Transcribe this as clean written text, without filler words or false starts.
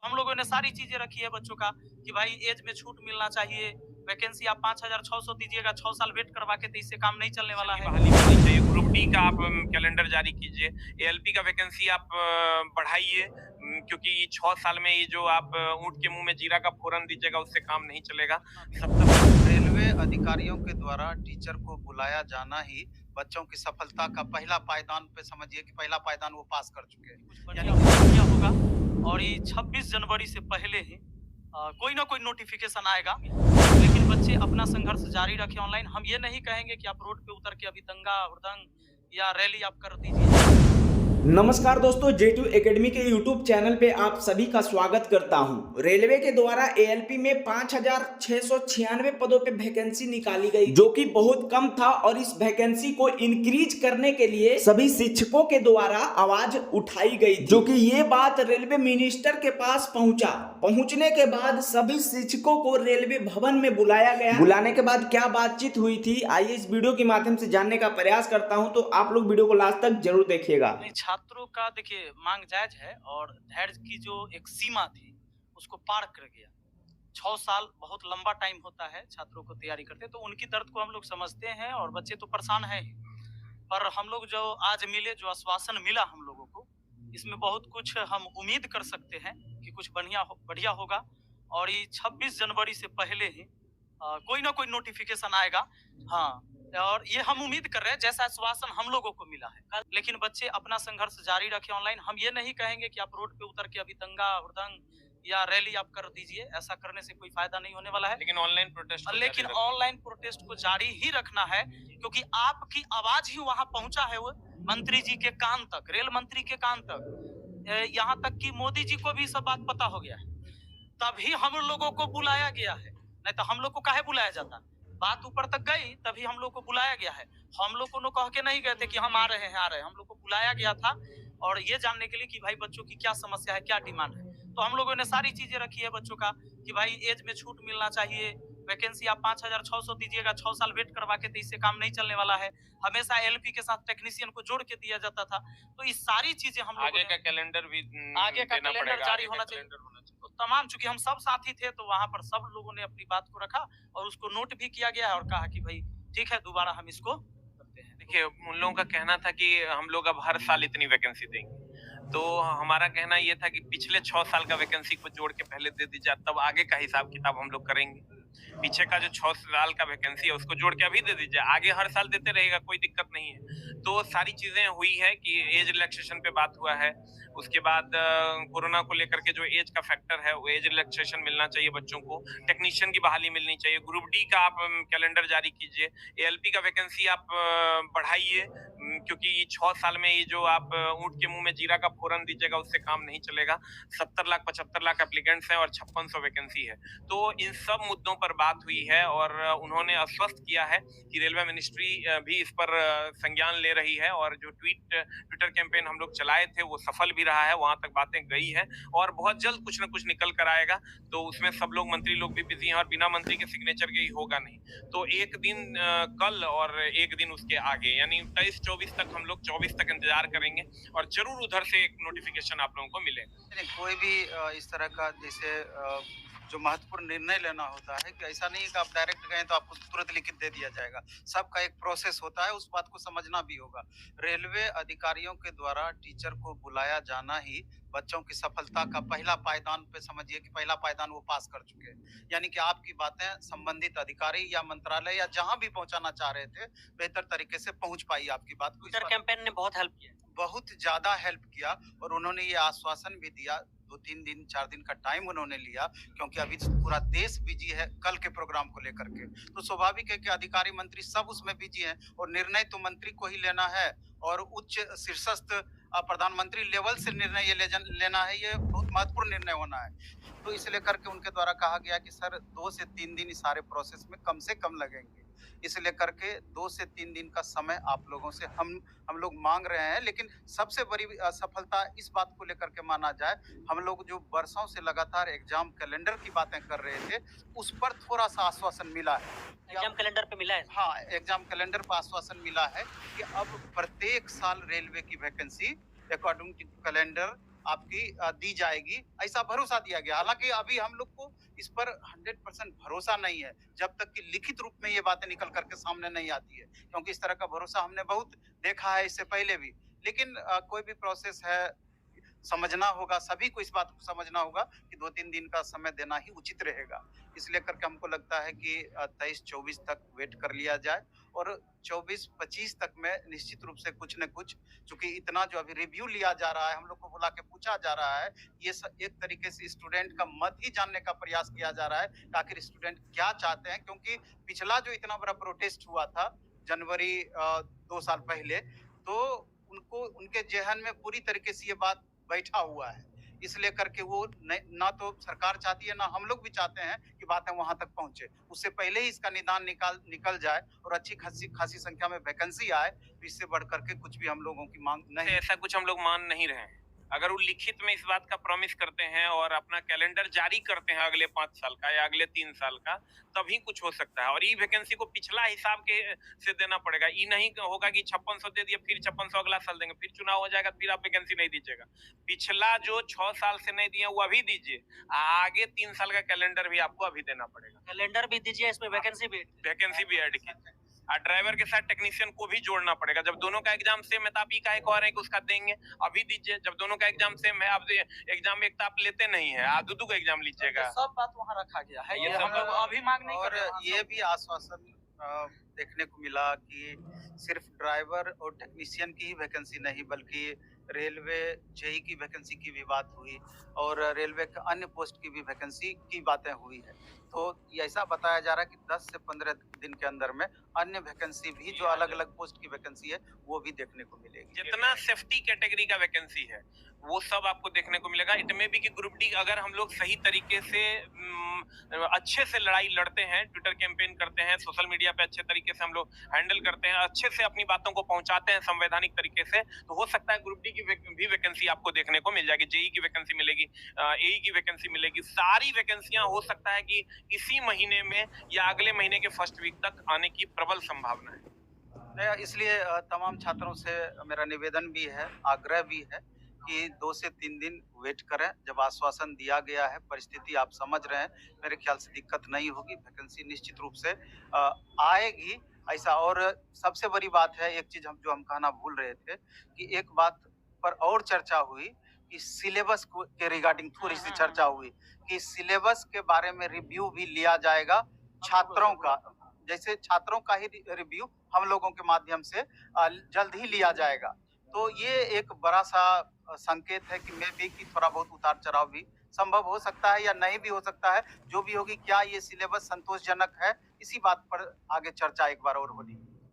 हम लोगों ने सारी चीजें रखी है बच्चों का कि भाई एज में छूट मिलना चाहिए। वैकेंसी आप 5,600 दीजिएगा, 6 साल वेट करवा के, तो इससे काम नहीं चलने वाला है। बहाली मिलनी चाहिए। ग्रुप डी का आप कैलेंडर जारी कीजिए। एएलपी का वैकेंसी आप बढ़ाइए, क्योंकि 6 साल में ये जो आप ऊँट के मुँह में जीरा का फोरन दीजिएगा उससे काम नहीं चलेगा। 70 रेलवे अधिकारियों के द्वारा टीचर को बुलाया जाना ही बच्चों की सफलता का पहला पायदान पे समझिए कि पहला पायदान वो पास कर चुके हैं। कुछ बढ़िया होगा और ये 26 जनवरी से पहले ही कोई ना कोई नोटिफिकेशन आएगा। लेकिन बच्चे अपना संघर्ष जारी रखें ऑनलाइन। हम ये नहीं कहेंगे कि आप रोड पे उतर के अभी दंगा हुड़दंग या रैली आप कर दीजिए। नमस्कार दोस्तों, J2 एकेडमी के YouTube चैनल पे आप सभी का स्वागत करता हूं। रेलवे के द्वारा एएलपी में 5,696 पदों पे वैकेंसी निकाली गई, जो कि बहुत कम था और इस वैकेंसी को इंक्रीज करने के लिए सभी शिक्षकों के द्वारा आवाज उठाई गई, जो कि ये बात रेलवे मिनिस्टर के पास पहुंचने के बाद सभी शिक्षकों को रेलवे भवन में बुलाया गया। बुलाने के बाद क्या बातचीत हुई थी, आइए इस वीडियो के माध्यम से जानने का प्रयास करता हूं, तो आप लोग वीडियो को लास्ट तक जरूर देखिएगा। छात्रों का देखिए मांग जायज है और धैर्य की जो एक सीमा थी उसको पार कर गया। 6 साल बहुत लंबा टाइम होता है छात्रों को तैयारी करते, तो उनकी दर्द को हम लोग समझते हैं और बच्चे तो परेशान हैं ही। पर हम लोग जो आज मिले, जो आश्वासन मिला हम लोगों को, इसमें बहुत कुछ हम उम्मीद कर सकते हैं कि कुछ बढ़िया होगा। और ये 26 जनवरी से पहले ही कोई ना कोई नोटिफिकेशन आएगा। हाँ, और ये हम उम्मीद कर रहे हैं जैसा आश्वासन हम लोगों को मिला है। लेकिन बच्चे अपना संघर्ष जारी रखें ऑनलाइन। हम ये नहीं कहेंगे कि आप रोड पे उतर के अभी दंगा हुड़दंग या रैली आप कर दीजिए, ऐसा करने से कोई फायदा नहीं होने वाला है। लेकिन ऑनलाइन प्रोटेस्ट को जारी ही रखना है, क्योंकि आपकी आवाज ही वहां पहुंचा है, वो मंत्री जी के कान तक, रेल मंत्री के कान तक, यहाँ तक कि मोदी जी को भी सब बात पता हो गया है। तभी हम लोगों को बुलाया गया है, नहीं तो हम लोग को काहे बुलाया जाता। बात ऊपर तक गई तभी हम लोग को बुलाया गया है। हम लोग को कह के नहीं गए थे कि हम आ रहे हैं। हम लोग को बुलाया गया था और ये जानने के लिए कि भाई बच्चों की क्या समस्या है, क्या डिमांड है। तो हम लोगों ने सारी चीजें रखी है बच्चों का कि भाई एज में छूट मिलना चाहिए। वैकेंसी आप 5,600 दीजिएगा, 6 साल वेट करवा के, तो इससे काम नहीं चलने वाला है। हमेशा एलपी के साथ टेक्नीशियन को जोड़ के दिया जाता था। तो ये सारी चीजें हम आगे का कैलेंडर भी आगे का कैलेंडर जारी होना चाहिए। तो तमाम, चूंकि हम सब साथी थे तो वहां पर सब लोगों ने अपनी बात को रखा और उसको नोट भी किया गया है और कहा कि भाई ठीक है, दोबारा हम इसको करते हैं। देखिए, उन लोगों का कहना था कि हम लोग अब हर साल इतनी वैकेंसी देंगे, तो हमारा कहना ये था कि पिछले 6 साल का वैकेंसी को जोड़ के पहले दे दीजिए, तब आगे का हिसाब किताब हम लोग करेंगे। पीछे का जो 6 साल का वैकेंसी है उसको जोड़ के अभी दे दीजिए, आगे हर साल देते रहेगा, कोई दिक्कत नहीं है। तो सारी चीजें हुई है कि एज रिलैक्सेशन पे बात हुआ है। उसके बाद कोरोना को लेकर के जो एज का फैक्टर है, वो एज रिलैक्सेशन मिलना चाहिए बच्चों को। टेक्नीशियन की बहाली मिलनी चाहिए। ग्रुप डी का आप कैलेंडर जारी कीजिए। एएलपी का वैकेंसी आप बढ़ाइए, क्योंकि 6 साल में ये जो आप ऊँट के मुंह में जीरा का फोरन दीजिएगा उससे काम नहीं चलेगा। 70 लाख 75 लाख एप्लीकेंट्स हैं और 5600 वैकेंसी है। तो इन सब मुद्दों पर बात हुई है और उन्होंने आश्वस्त किया है कि रेलवे मिनिस्ट्री भी इस पर संज्ञान ले रही है। और जो ट्विटर कैंपेन हम लोग चलाए थे वो सफल भी रहा है, वहां तक बातें गई है और बहुत जल्द कुछ ना कुछ निकल कर आएगा। तो उसमें सब लोग, मंत्री लोग भी बिजी हैं और बिना मंत्री के सिग्नेचर के ही होगा नहीं। तो एक दिन कल और एक दिन उसके आगे, यानी 23-24 तक, हम लोग 24 तक इंतजार करेंगे और जरूर उधर से एक नोटिफिकेशन आप लोगों को मिलेगा। कोई भी इस तरह का जैसे जो महत्वपूर्ण निर्णय लेना होता है कि ऐसा नहीं है कि आप डायरेक्ट गए तो आपको तुरंत लिखित दे दिया जाएगा। सबका एक प्रोसेस होता है, उस बात को समझना भी होगा। रेलवे अधिकारियों के द्वारा टीचर को बुलाया जाना ही बच्चों की सफलता का पहला पायदान पे समझिए कि पहला पायदान वो पास कर चुके हैं। यानी कि आपकी बातें संबंधित अधिकारी या मंत्रालय या जहां भी पहुंचाना चाह रहे थे, बेहतर तरीके से पहुंच पाई आपकी बात को। कैंपेन ने बहुत हेल्प किया, बहुत ज्यादा हेल्प किया और उन्होंने ये आश्वासन भी दिया। 2-3 दिन 4 दिन का टाइम उन्होंने लिया, क्योंकि अभी पूरा देश बिजी है कल के प्रोग्राम को लेकर के। तो स्वाभाविक है कि अधिकारी मंत्री सब उसमें बिजी हैं और निर्णय तो मंत्री को ही लेना है और उच्च शीर्षस्थ प्रधानमंत्री लेवल से निर्णय ये लेना है। ये बहुत महत्वपूर्ण निर्णय होना है। तो इसलिए करके उनके द्वारा कहा गया कि सर 2 से 3 दिन इस सारे प्रोसेस में कम से कम लगेंगे। इसलिए करके 2 से 3 दिन का समय आप लोगों से हम लोग मांग रहे हैं। लेकिन सबसे बड़ी सफलता इस बात को लेकर के माना जाए, हम लोग जो वर्षों से लगातार एग्जाम कैलेंडर की बातें कर रहे थे, उस पर थोड़ा सा आश्वासन मिला है। एग्जाम कैलेंडर पे मिला है। हाँ, एग्जाम कैलेंडर पर आश्वासन मिला है कि अब प्रत्येक साल रेलवे की वैकेंसी अकॉर्डिंग टू कैलेंडर आपकी दी जाएगी, ऐसा भरोसा दिया गया। हालांकि अभी हम लोग को इस पर 100% भरोसा नहीं है, जब तक कि लिखित रूप में ये बातें निकल करके सामने नहीं आती है, क्योंकि इस तरह का भरोसा हमने बहुत देखा है इससे पहले भी। लेकिन कोई भी प्रोसेस है, समझना होगा, सभी को इस बात को समझना होगा कि 2-3 दिन का समय देना ही उचित रहेगा। इसलिए करके हमको लगता है कि 23-24 तक वेट कर लिया जाए और 24-25 तक में निश्चित रूप से कुछ न कुछ, चूंकि इतना जो अभी रिव्यू लिया जा रहा है, हम लोग को बुला के पूछा जा रहा है, ये एक तरीके से स्टूडेंट का मत ही जानने का प्रयास किया जा रहा है कि आखिर स्टूडेंट क्या चाहते हैं। क्योंकि पिछला जो इतना बड़ा प्रोटेस्ट हुआ था जनवरी 2 साल पहले, तो उनको उनके जेहन में पूरी तरीके से ये बात बैठा हुआ है। इसलिए करके वो ना तो सरकार चाहती है, ना हम लोग भी चाहते हैं कि बातें वहां तक पहुंचे। उससे पहले ही इसका निदान निकल जाए और अच्छी खासी संख्या में वैकेंसी आए, तो इससे बढ़ करके कुछ भी हम लोगों की मांग नहीं। ऐसा कुछ हम लोग मान नहीं रहे हैं। अगर वो लिखित में इस बात का प्रॉमिस करते हैं और अपना कैलेंडर जारी करते हैं अगले 5 साल का या अगले 3 साल का, तभी कुछ हो सकता है। और ई वैकेंसी को पिछला हिसाब के से देना पड़ेगा। ये नहीं होगा कि 5600 दे दिया, फिर 5600 अगला साल देंगे, फिर चुनाव हो जाएगा, फिर आप वैकेंसी नहीं दीजिएगा। पिछला जो 6 साल से नहीं दिए वो अभी दीजिए, आगे 3 साल का कैलेंडर भी आपको अभी देना पड़ेगा। कैलेंडर भी दीजिए, इसमें वैकेंसी भी ऐड कीजिए। और ड्राइवर के साथ टेक्नीशियन को भी जोड़ना पड़ेगा। जब दोनों का एग्जाम सेम है तो आप ही का एक और है कि उसका देंगे, अभी दीजिए। जब दोनों का एग्जाम सेम है, आप एग्जाम एक तो आप लेते नहीं है, आप दो का एग्जाम लीजिएगा। सब बात वहाँ रखा गया है, ये हम लोग अभी मांग नहीं कर और रहे हैं। ये भी आश्वासन देखने को मिला कि सिर्फ ड्राइवर और टेक्नीशियन की ही वैकेंसी नहीं, बल्कि रेलवे जेई की वैकेंसी की भी बात हुई और रेलवे के अन्य पोस्ट की भी वैकेंसी की बातें हुई है। तो ये ऐसा बताया जा रहा है कि 10 से 15 दिन के अंदर में अन्य वैकेंसी भी, जो अलग अलग पोस्ट की वैकेंसी है, वो भी देखने को मिलेगी। जितना सेफ्टी कैटेगरी का वैकेंसी है वो सब आपको देखने को मिलेगा। इट में भी कि ग्रुप डी अगर हम लोग सही तरीके से अच्छे से लड़ाई लड़ते हैं, ट्विटर कैंपेन करते हैं, सोशल मीडिया पे अच्छे तरीके से हम लोग हैंडल करते हैं, अच्छे से अपनी बातों को पहुंचाते हैं संवैधानिक तरीके से, तो हो सकता है ग्रुप डी की भी वैकेंसी आपको देखने को मिल जाएगी, जेई की वैकेंसी मिलेगी, एई की वैकेंसी मिलेगी। सारी वैकेंसियां हो सकता है कि इसी महीने में या अगले महीने के फर्स्ट वीक तक आने की प्रबल संभावना है। इसलिए तमाम छात्रों से मेरा निवेदन भी है, आग्रह भी है कि 2 से 3 दिन वेट करें। जब आश्वासन दिया गया है, परिस्थिति आप समझ रहे हैं, मेरे ख्याल से दिक्कत नहीं होगी, वैकेंसी निश्चित रूप से आएगी ऐसा। और सबसे बड़ी बात है, एक चीज हम कहना भूल रहे थे कि एक बात पर और चर्चा हुई कि सिलेबस के रिगार्डिंग थोड़ी सी चर्चा हुई कि सिलेबस के बारे में रिव्यू भी लिया जाएगा छात्रों का, जैसे छात्रों का ही रिव्यू हम लोगों के माध्यम से जल्द ही लिया जाएगा। तो ये एक बड़ा सा संकेत है कि मे बी कि थोड़ा बहुत उतार चढ़ाव भी संभव हो सकता है या नहीं भी हो सकता है। जो भी होगी, क्या ये सिलेबस संतोषजनक है, इसी बात पर आगे चर्चा एक बार और होगी।